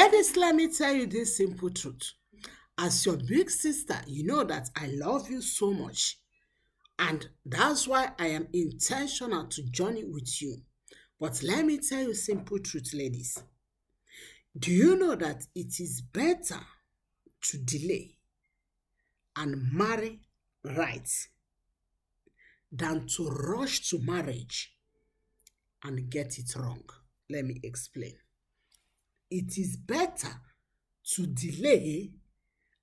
Ladies, let me tell you this simple truth. As your big sister, you know that I love you so much. And that's why I am intentional to journey with you. But let me tell you simple truth, ladies. Do you know that it is better to delay and marry right than to rush to marriage and get it wrong? Let me explain. It is better to delay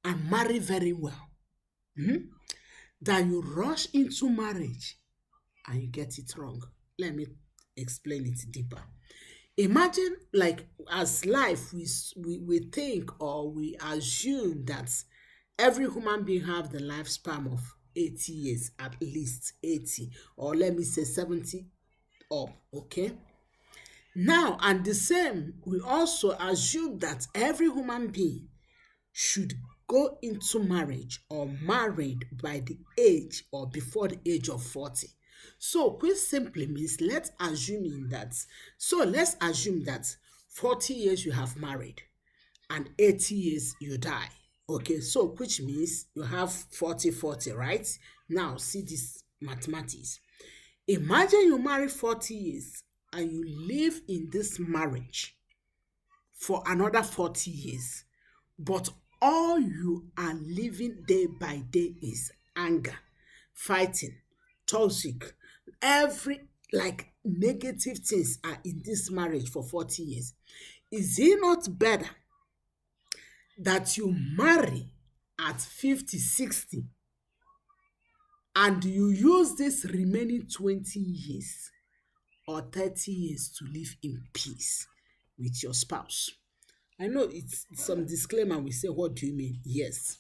and marry very well than you rush into marriage and you get it wrong. Let me explain it deeper. Imagine, like, as life, we think or we assume that every human being have the lifespan of 80 years, at least 80, or let me say 70 up, okay? Now, and the same, we also assume that every human being should go into marriage or married by the age or before the age of 40. So, which simply means let's assume that 40 years you have married and 80 years you die. Okay, so which means you have 40 40, right? Now, see this mathematics. Imagine you marry 40 years and you live in this marriage for another 40 years. But all you are living day by day is anger, fighting, toxic. Every like negative things are in this marriage for 40 years. Is it not better that you marry at 50, 60, and you use this remaining 20 years or 30 years to live in peace with your spouse? I know it's some disclaimer. We say, what do you mean? Yes.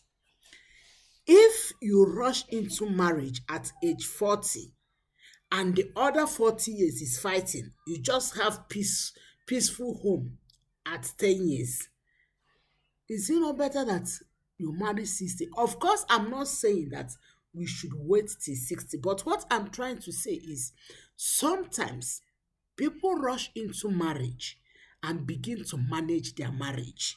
If you rush into marriage at age 40 and the other 40 years is fighting, you just have peaceful home at 10 years. Is it not better that you marry 60? Of course, I'm not saying that we should wait till 60, but what I'm trying to say is sometimes people rush into marriage and begin to manage their marriage.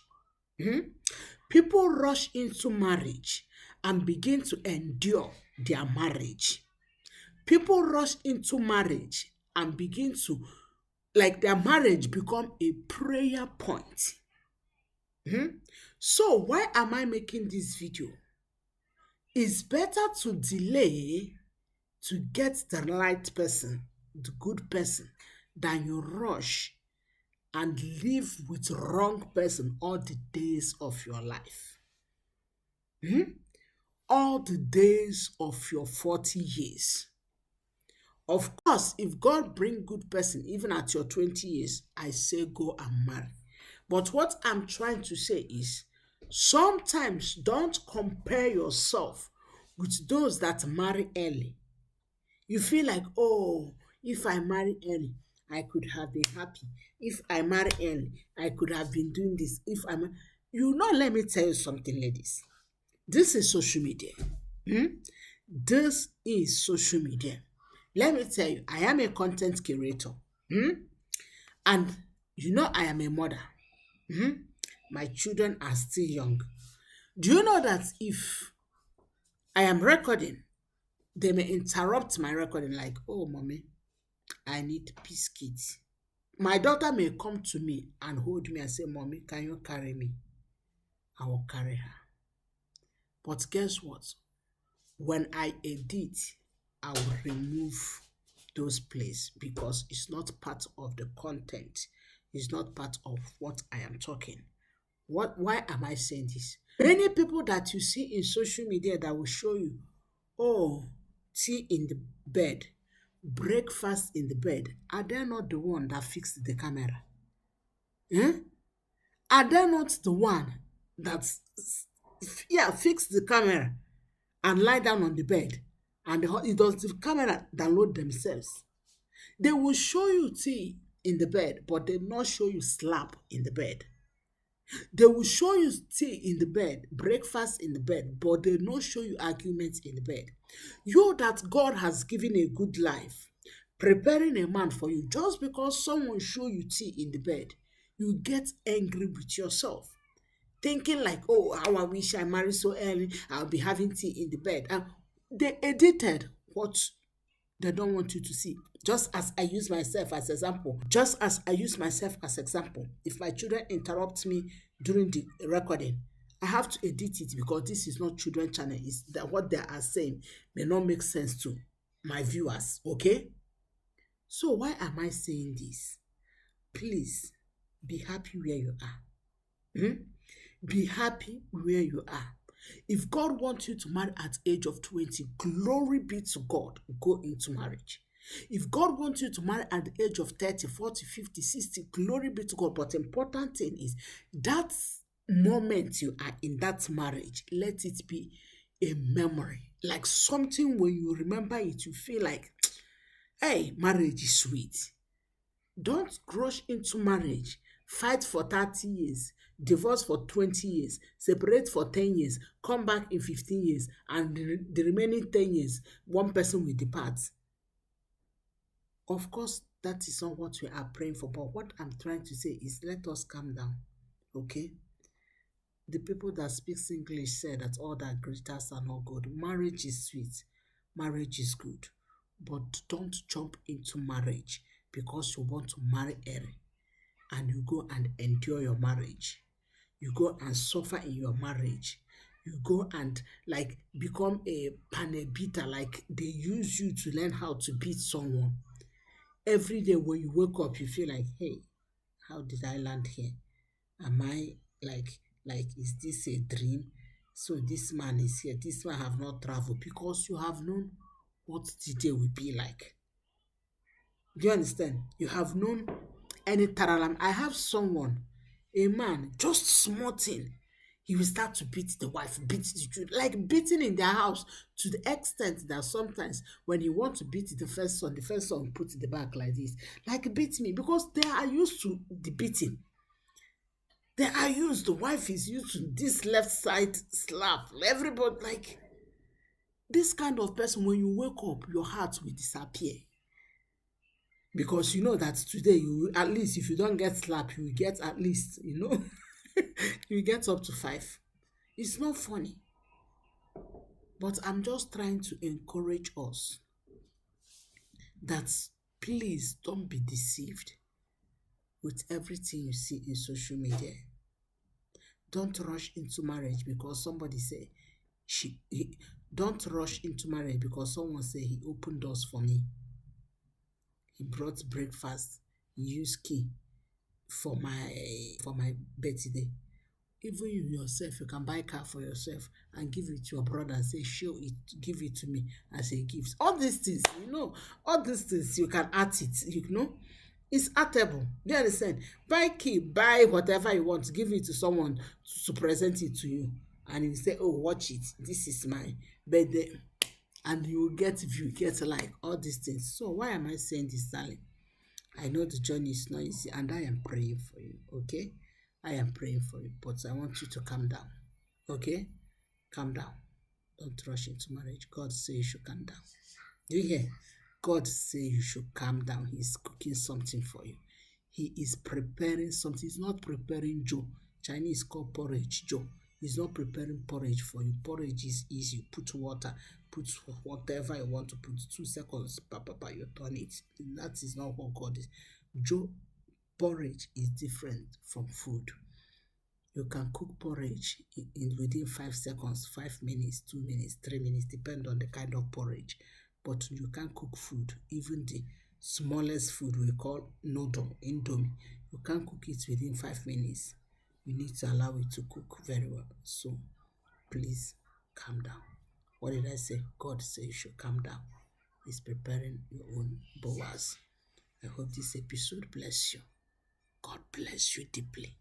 People rush into marriage and begin to endure their marriage. People rush into marriage and begin to, like, their marriage become a prayer point. So why am I making this video? It's better to delay to get the right person, the good person, than you rush and live with wrong person all the days of your life. All the days of your 40 years. Of course, if God bring good person even at your 20 years, I say go and marry. But what I'm trying to say is sometimes don't compare yourself with those that marry early. You feel like, oh, if I marry early, I could have been happy. If I marry early, I could have been doing this. If I'm, you know, let me tell you something, ladies. This is social media. This is social media. Let me tell you, I am a content curator. And you know, I am a mother. My children are still young. Do you know that if I am recording, they may interrupt my recording like, oh, mommy, I need biscuits. My daughter may come to me and hold me and say, mommy, can you carry me? I will carry her. But guess what? When I edit, I will remove those plays because it's not part of the content. It's not part of what I am talking. Why am I saying this? Many people that you see in social media that will show you, oh, tea in the bed, breakfast in the bed, are they not the one that fixed the camera? Are they not the one that fixed the camera and lie down on the bed and it does the camera download themselves? They will show you tea in the bed, but they not show you slap in the bed. They will show you tea in the bed, breakfast in the bed, but they not show you arguments in the bed. You that God has given a good life, preparing a man for you, just because someone show you tea in the bed, you get angry with yourself, thinking like, oh, how I wish I married so early, I'll be having tea in the bed. And they edited what they don't want you to see. Just as I use myself as example, if my children interrupt me during the recording, I have to edit it because this is not children channel. It's that what they are saying may not make sense to my viewers. Okay, so why am I saying this? Please be happy where you are. Hmm? Be happy where you are. If God wants you to marry at age of 20, glory be to God, go into marriage. If God wants you to marry at the age of 30, 40, 50, 60, glory be to God. But the important thing is that moment you are in that marriage, let it be a memory. Like something when you remember it, you feel like, hey, marriage is sweet. Don't rush into marriage. Fight for 30 years, divorce for 20 years, separate for 10 years, come back in 15 years, and the remaining 10 years, one person will depart. Of course, that is not what we are praying for, but what I'm trying to say is let us calm down, okay? The people that speak English say that all that greeters are not good. Marriage is sweet, marriage is good, but don't jump into marriage because you want to marry early and you go and endure your marriage. You go and suffer in your marriage. You go and like become a panel beater, like they use you to learn how to beat someone. Every day when you wake up, you feel like, hey, how did I land here? Am I like is this a dream? So this man is here. This man have not traveled because you have known what the day will be like. Do you understand? You have known any taralam. I have someone, a man, just small thing. He will start to beat the wife, beat the children, like beating in their house to the extent that sometimes when he want to beat the first son put the back like this, like beat me because they are used to the beating. They are used, the wife is used to this left side slap. Everybody like this kind of person, when you wake up, your heart will disappear. Because you know that today you at least if you don't get slap, you will get at least, you get up to 5. It's not funny. But I'm just trying to encourage us that please don't be deceived with everything you see in social media. Don't rush into marriage because somebody say don't rush into marriage because someone say he opened doors for me. He brought breakfast, he used key for my birthday. Even you yourself, you can buy car for yourself and give it to your brother and say, show it, give it to me as a gift. All these things, all these things you can art it, it's artable. Do you understand? Buy key, buy whatever you want, give it to someone to present it to you. And you say, oh, watch it. This is my birthday. And you will get view, get like, all these things. So why am I saying this, darling? I know the journey is not easy and I am praying for you, okay? I am praying for you, but I want you to calm down, okay? Calm down. Don't rush into marriage. God says you should calm down. Do you hear? God says you should calm down. He's cooking something for you. He is preparing something. He's not preparing Joe. Chinese call porridge Joe. He's not preparing porridge for you. Porridge is easy. Put water, put whatever you want to put. 2 seconds, you turn it. That is not what God is. Joe, porridge is different from food. You can cook porridge in within 5 seconds, 5 minutes, 2 minutes, 3 minutes, depend on the kind of porridge. But you can't cook food. Even the smallest food we call noodle, indomie, you can't cook it within 5 minutes. You need to allow it to cook very well. So please calm down. What did I say? God says you should calm down. He's preparing your own Boaz. I hope this episode bless you. God bless you deeply.